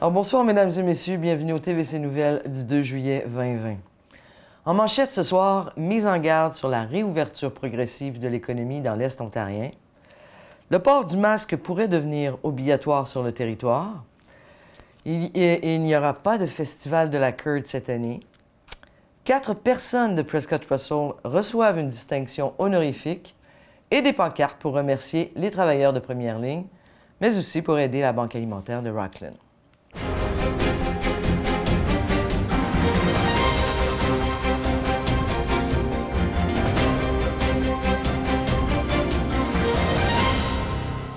Alors bonsoir mesdames et messieurs, bienvenue au TVC Nouvelles du 2 juillet 2020. En manchette ce soir, mise en garde sur la réouverture progressive de l'économie dans l'Est ontarien. Le port du masque pourrait devenir obligatoire sur le territoire. Il n'y aura pas de festival de la curd cette année. 4 personnes de Prescott Russell reçoivent une distinction honorifique et des pancartes pour remercier les travailleurs de première ligne, mais aussi pour aider la Banque alimentaire de Rockland.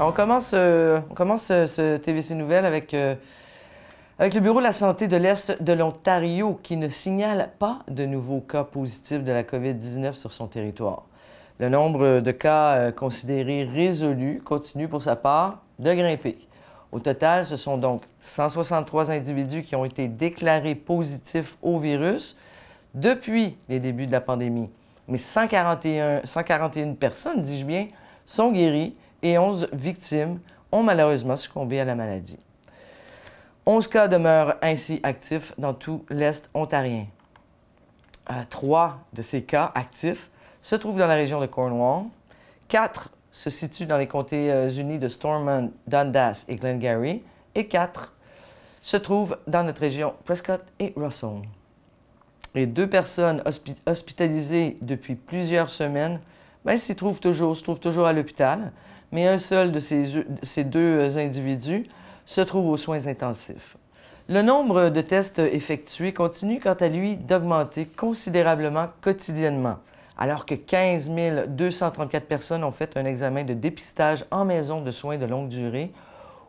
On commence ce TVC Nouvelles avec le Bureau de la santé de l'Est de l'Ontario qui ne signale pas de nouveaux cas positifs de la COVID-19 sur son territoire. Le nombre de cas considérés résolus continue pour sa part de grimper. Au total, ce sont donc 163 individus qui ont été déclarés positifs au virus depuis les débuts de la pandémie. Mais 141 personnes, dis-je bien, sont guéries et 11 victimes ont malheureusement succombé à la maladie. 11 cas demeurent ainsi actifs dans tout l'Est ontarien. 3 de ces cas actifs se trouvent dans la région de Cornwall, 4 se situent dans les comtés unis de Stormont, Dundas et Glengarry, et 4 se trouvent dans notre région Prescott et Russell. Les 2 personnes hospitalisées depuis plusieurs semaines se trouvent toujours à l'hôpital, mais un seul de ces 2 individus se trouve aux soins intensifs. Le nombre de tests effectués continue quant à lui d'augmenter considérablement quotidiennement, alors que 15 234 personnes ont fait un examen de dépistage en maison de soins de longue durée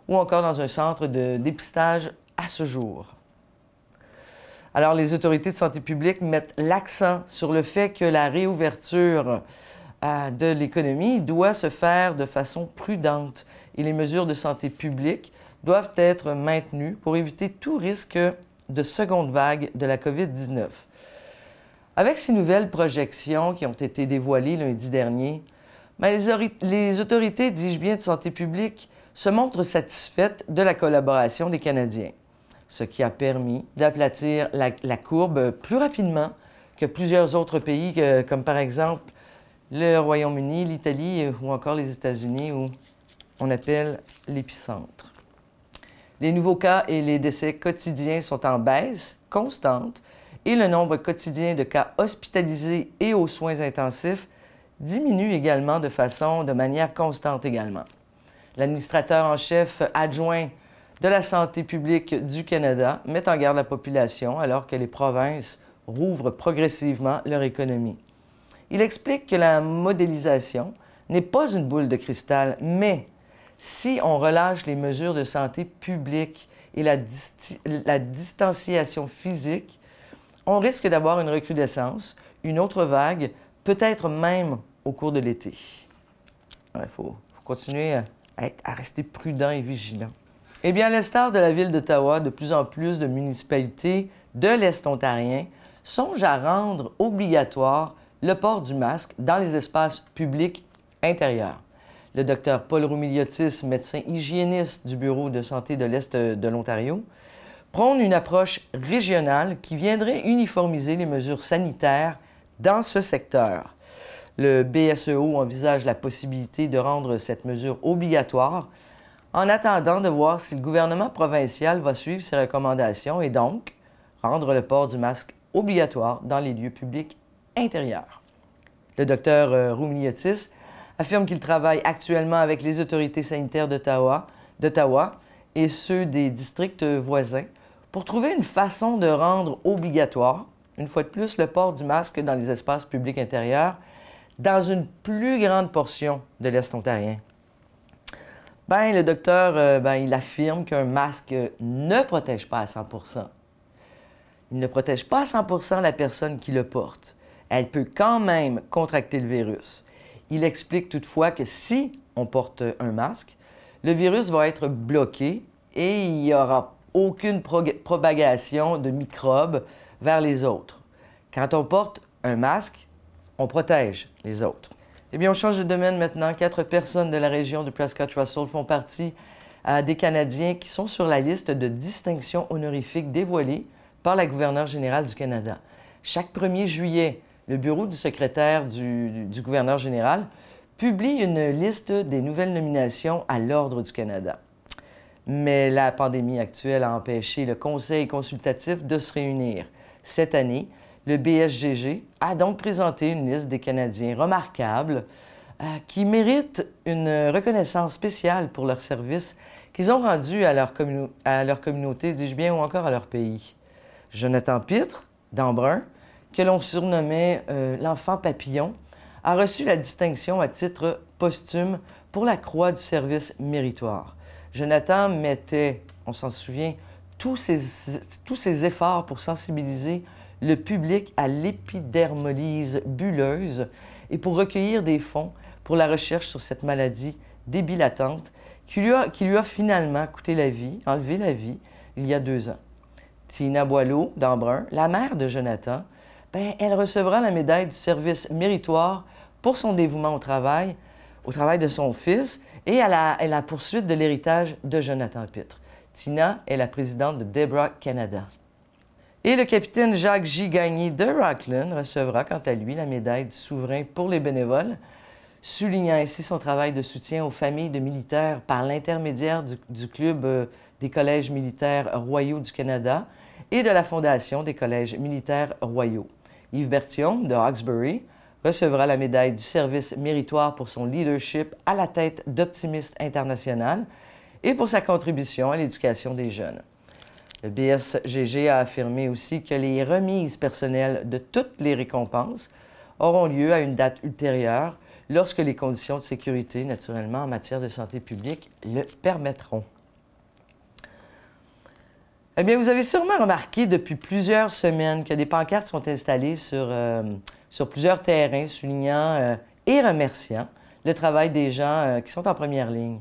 ou encore dans un centre de dépistage à ce jour. Alors, les autorités de santé publique mettent l'accent sur le fait que la réouverture de l'économie doit se faire de façon prudente et les mesures de santé publique doivent être maintenues pour éviter tout risque de seconde vague de la COVID-19. Avec ces nouvelles projections qui ont été dévoilées lundi dernier, les autorités, dis-je bien, de santé publique se montrent satisfaites de la collaboration des Canadiens, ce qui a permis d'aplatir la courbe plus rapidement que plusieurs autres pays, comme par exemple le Royaume-Uni, l'Italie ou encore les États-Unis, où on appelle l'épicentre. Les nouveaux cas et les décès quotidiens sont en baisse constante et le nombre quotidien de cas hospitalisés et aux soins intensifs diminue également de manière constante également. L'administrateur en chef adjoint de la santé publique du Canada met en garde la population alors que les provinces rouvrent progressivement leur économie. Il explique que la modélisation n'est pas une boule de cristal, mais si on relâche les mesures de santé publique et la distanciation physique, on risque d'avoir une recrudescence, une autre vague, peut-être même au cours de l'été. Il faut continuer à rester prudent et vigilant. Eh bien, à l'instar de la ville d'Ottawa, de plus en plus de municipalités de l'Est ontarien songent à rendre obligatoire le port du masque dans les espaces publics intérieurs. Le Dr Paul Roumeliotis, médecin hygiéniste du Bureau de santé de l'Est de l'Ontario, prône une approche régionale qui viendrait uniformiser les mesures sanitaires dans ce secteur. Le BSEO envisage la possibilité de rendre cette mesure obligatoire en attendant de voir si le gouvernement provincial va suivre ses recommandations et donc rendre le port du masque obligatoire dans les lieux publics intérieurs. Le Dr Roumeliotis affirme qu'il travaille actuellement avec les autorités sanitaires d'Ottawa et ceux des districts voisins pour trouver une façon de rendre obligatoire, une fois de plus, le port du masque dans les espaces publics intérieurs dans une plus grande portion de l'Est ontarien. Le docteur, il affirme qu'un masque ne protège pas à 100 %. Il ne protège pas à 100 % la personne qui le porte. Elle peut quand même contracter le virus. Il explique toutefois que si on porte un masque, le virus va être bloqué et il n'y aura aucune propagation de microbes vers les autres. Quand on porte un masque, on protège les autres. Eh bien, on change de domaine maintenant. 4 personnes de la région de Prescott Russell font partie à des Canadiens qui sont sur la liste de distinctions honorifiques dévoilée par la gouverneure générale du Canada. Chaque 1er juillet, le bureau du secrétaire du gouverneur général publie une liste des nouvelles nominations à l'Ordre du Canada. Mais la pandémie actuelle a empêché le Conseil consultatif de se réunir. Cette année, le BSGG a donc présenté une liste des Canadiens remarquables qui méritent une reconnaissance spéciale pour leur service qu'ils ont rendu à leur communauté, dis-je bien, ou encore à leur pays. Jonathan Pitre, d'Embrun, que l'on surnommait l'enfant papillon, a reçu la distinction à titre posthume pour la Croix du service méritoire. Jonathan mettait, on s'en souvient, tous ses efforts pour sensibiliser le public à l'épidermolyse bulleuse et pour recueillir des fonds pour la recherche sur cette maladie débilitante qui lui a finalement coûté la vie, enlevé la vie, il y a 2 ans. Tina Boileau, d'Embrun, la mère de Jonathan, elle recevra la médaille du service méritoire pour son dévouement au travail de son fils et à la poursuite de l'héritage de Jonathan Pitre. Tina est la présidente de Debra Canada. Et le capitaine Jacques J. Gagné de Rockland recevra quant à lui la médaille du souverain pour les bénévoles, soulignant ainsi son travail de soutien aux familles de militaires par l'intermédiaire du Club des collèges militaires royaux du Canada et de la Fondation des collèges militaires royaux. Yves Berthiaume de Hawkesbury recevra la médaille du service méritoire pour son leadership à la tête d'Optimiste International et pour sa contribution à l'éducation des jeunes. Le BSGG a affirmé aussi que les remises personnelles de toutes les récompenses auront lieu à une date ultérieure lorsque les conditions de sécurité, naturellement, en matière de santé publique, le permettront. Eh bien, vous avez sûrement remarqué depuis plusieurs semaines que des pancartes sont installées sur plusieurs terrains, soulignant et remerciant le travail des gens qui sont en première ligne.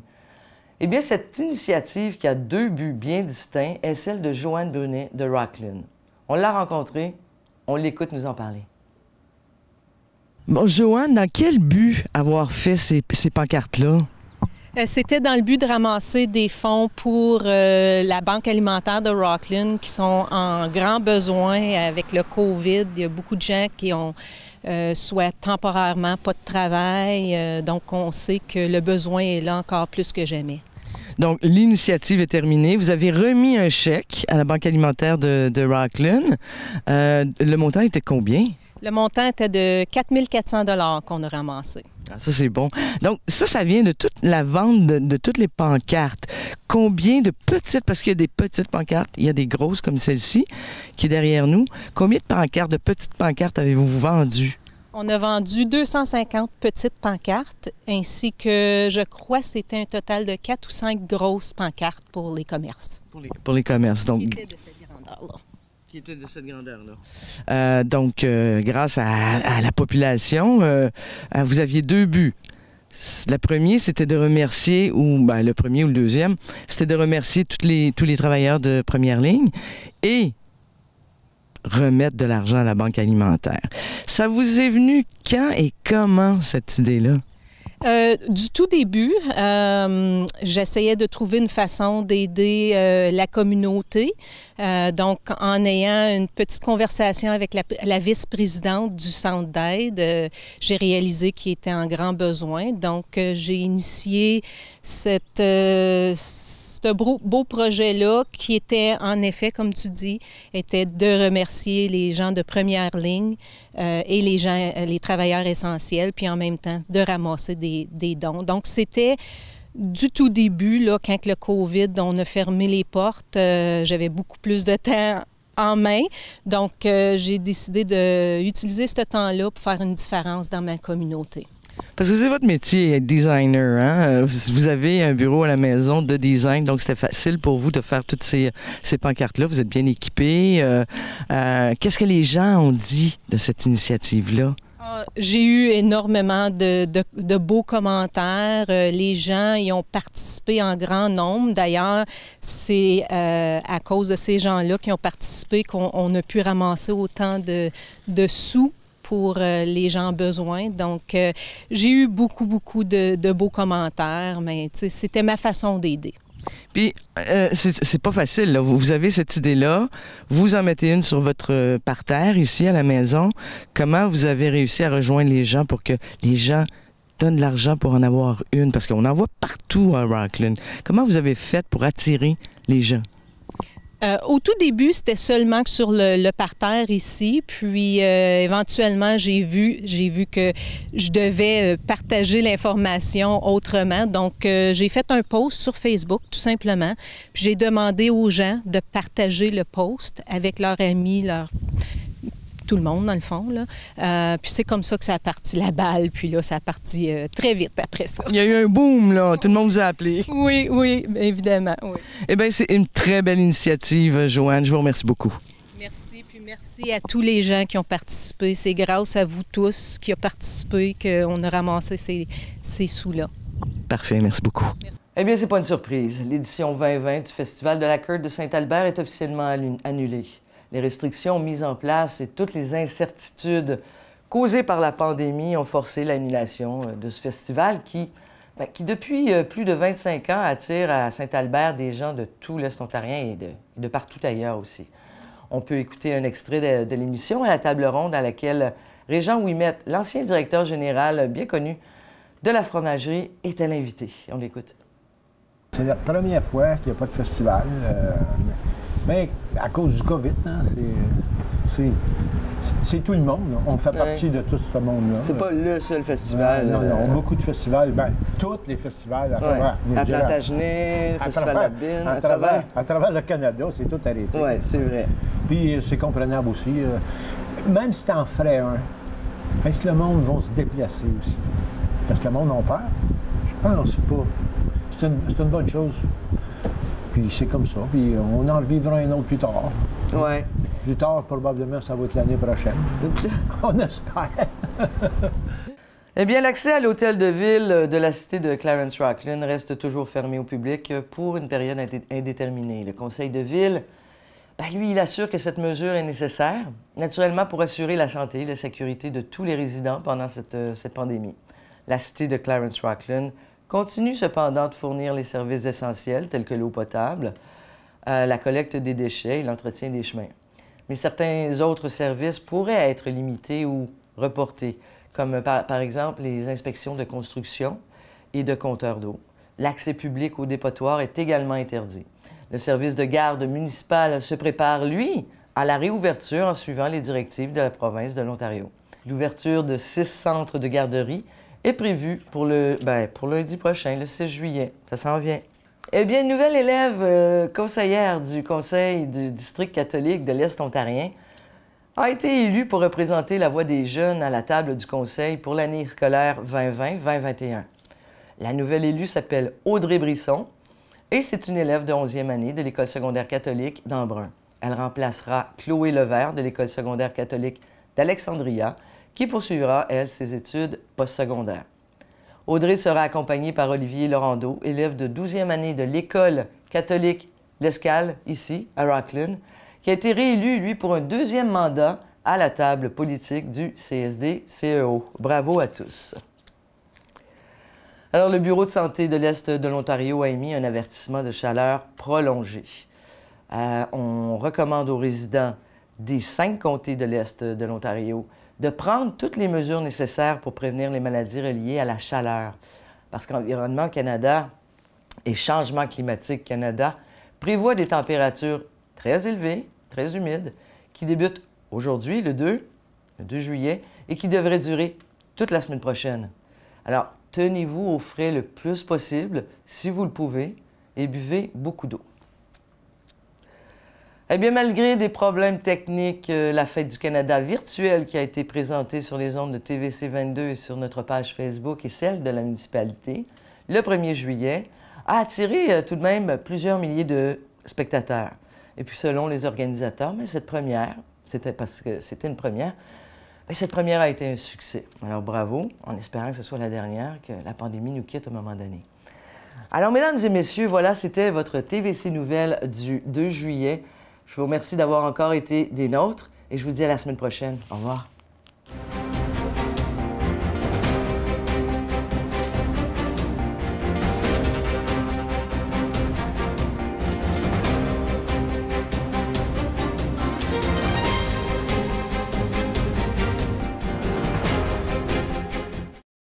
Eh bien, cette initiative qui a 2 buts bien distincts est celle de Joanne Brunet de Rockland. On l'a rencontrée, on l'écoute nous en parler. Bon, Joanne, dans quel but avoir fait ces pancartes-là? C'était dans le but de ramasser des fonds pour la Banque alimentaire de Rockland qui sont en grand besoin avec le COVID. Il y a beaucoup de gens qui ont soit temporairement pas de travail. Donc, on sait que le besoin est là encore plus que jamais. Donc, l'initiative est terminée. Vous avez remis un chèque à la Banque alimentaire de Rockland. Le montant était combien? Le montant était de 4 400 $ qu'on a ramassé. Ah, ça, c'est bon. Donc, ça vient de toute la vente de toutes les pancartes. Combien de petites, parce qu'il y a des petites pancartes, il y a des grosses comme celle-ci qui est derrière nous. Combien de petites pancartes avez-vous vendues? On a vendu 250 petites pancartes, ainsi que, je crois, c'était un total de 4 ou 5 grosses pancartes pour les commerces. Pour les commerces, donc... Qui étaient de cette grandeur-là. Qui était de cette grandeur-là. Donc, grâce à la population, vous aviez 2 buts. Le premier, c'était de remercier, le premier ou le deuxième, c'était de remercier tous les travailleurs de première ligne et remettre de l'argent à la Banque alimentaire. Ça vous est venu quand et comment cette idée-là? Du tout début, j'essayais de trouver une façon d'aider la communauté. Donc, en ayant une petite conversation avec la vice-présidente du centre d'aide, j'ai réalisé qu'il était en grand besoin. Donc, j'ai initié ce beau projet-là qui était, en effet, comme tu dis, était de remercier les gens de première ligne et les travailleurs essentiels, puis en même temps de ramasser des dons. Donc, c'était du tout début, là, quand le COVID, on a fermé les portes, j'avais beaucoup plus de temps en main. Donc, j'ai décidé d'utiliser ce temps-là pour faire une différence dans ma communauté. Parce que c'est votre métier, être designer, hein? Vous avez un bureau à la maison de design, donc c'était facile pour vous de faire toutes ces pancartes-là. Vous êtes bien équipés. Qu'est-ce que les gens ont dit de cette initiative-là? J'ai eu énormément de beaux commentaires. Les gens y ont participé en grand nombre. D'ailleurs, c'est à cause de ces gens-là qui ont participé qu'on a pu ramasser autant de sous pour les gens en besoin. Donc, j'ai eu beaucoup de beaux commentaires, mais c'était ma façon d'aider. Puis, c'est pas facile, là. Vous avez cette idée-là, vous en mettez une sur votre parterre, ici, à la maison. Comment vous avez réussi à rejoindre les gens pour que les gens donnent de l'argent pour en avoir une? Parce qu'on en voit partout à Rockland. Comment vous avez fait pour attirer les gens? Au tout début, c'était seulement que sur le parterre ici. Puis, éventuellement, j'ai vu que je devais partager l'information autrement. Donc, j'ai fait un post sur Facebook, tout simplement. Puis, j'ai demandé aux gens de partager le post avec leurs amis, tout le monde, dans le fond. Là. Puis c'est comme ça que ça a parti la balle. Puis là, ça a parti très vite après ça. Il y a eu un boom, là. Tout le monde vous a appelé. Oui, évidemment. Oui. Eh bien, c'est une très belle initiative, Joanne. Je vous remercie beaucoup. Merci. Puis merci à tous les gens qui ont participé. C'est grâce à vous tous qui ont participé qu'on a ramassé ces sous-là. Parfait. Merci beaucoup. Merci. Eh bien, c'est pas une surprise. L'édition 2020 du Festival de la Curte de Saint-Albert est officiellement annulée. Les restrictions mises en place et toutes les incertitudes causées par la pandémie ont forcé l'annulation de ce festival qui depuis plus de 25 ans, attire à Saint-Albert des gens de tout l'Est ontarien et de partout ailleurs aussi. On peut écouter un extrait de l'émission à la table ronde à laquelle Régent Ouimet, l'ancien directeur général bien connu de la fromagerie, était l'invité. On l'écoute. C'est la première fois qu'il n'y a pas de festival. Mais à cause du COVID, hein, c'est tout le monde. On fait partie de tout ce monde-là. C'est pas le seul festival. Non, beaucoup de festivals. Bien, tous les festivals à travers. À Plantagenet, Festival La Bine, à travers le Canada, c'est tout arrêté. Oui, c'est vrai. Puis c'est comprenable aussi. Même si t'en ferais un, est-ce que le monde va se déplacer aussi? Parce que le monde a peur? Je pense pas. C'est une bonne chose. Puis c'est comme ça. Puis on en revivra un autre plus tard. Oui. Plus tard, probablement, ça va être l'année prochaine. On espère. Eh bien, l'accès à l'hôtel de ville de la cité de Clarence Rockland reste toujours fermé au public pour une période indéterminée. Le conseil de ville, lui, il assure que cette mesure est nécessaire, naturellement pour assurer la santé et la sécurité de tous les résidents pendant cette pandémie. La cité de Clarence Rockland continue cependant de fournir les services essentiels tels que l'eau potable, la collecte des déchets et l'entretien des chemins. Mais certains autres services pourraient être limités ou reportés, comme par exemple les inspections de construction et de compteurs d'eau. L'accès public au dépotoir est également interdit. Le service de garde municipal se prépare, lui, à la réouverture en suivant les directives de la province de l'Ontario. L'ouverture de 6 centres de garderie est prévu pour lundi prochain, le 6 juillet. Ça s'en vient. Eh bien, une nouvelle élève conseillère du Conseil du district catholique de l'Est ontarien a été élue pour représenter la voix des jeunes à la table du Conseil pour l'année scolaire 2020-2021. La nouvelle élue s'appelle Audrey Brisson et c'est une élève de 11e année de l'École secondaire catholique d'Embrun. Elle remplacera Chloé Levert de l'École secondaire catholique d'Alexandria, qui poursuivra, elle, ses études postsecondaires. Audrey sera accompagnée par Olivier Laurando, élève de 12e année de l'École catholique L'Escale, ici, à Rockland, qui a été réélu, lui, pour un 2e mandat à la table politique du CSD-CEO. Bravo à tous. Alors, le Bureau de santé de l'Est de l'Ontario a émis un avertissement de chaleur prolongé. On recommande aux résidents des 5 comtés de l'Est de l'Ontario de prendre toutes les mesures nécessaires pour prévenir les maladies reliées à la chaleur. Parce qu'Environnement Canada et Changement climatique Canada prévoient des températures très élevées, très humides, qui débutent aujourd'hui, le 2 juillet, et qui devraient durer toute la semaine prochaine. Alors, tenez-vous au frais le plus possible, si vous le pouvez, et buvez beaucoup d'eau. Eh bien, malgré des problèmes techniques, la Fête du Canada virtuelle qui a été présentée sur les ondes de TVC 22 et sur notre page Facebook et celle de la municipalité, le 1er juillet, a attiré tout de même plusieurs milliers de spectateurs. Et puis, selon les organisateurs, mais cette première, parce que c'était une première, bien, cette première a été un succès. Alors, bravo, en espérant que ce soit la dernière, que la pandémie nous quitte au moment donné. Alors, mesdames et messieurs, voilà, c'était votre TVC Nouvelles du 2 juillet. Je vous remercie d'avoir encore été des nôtres et je vous dis à la semaine prochaine. Au revoir.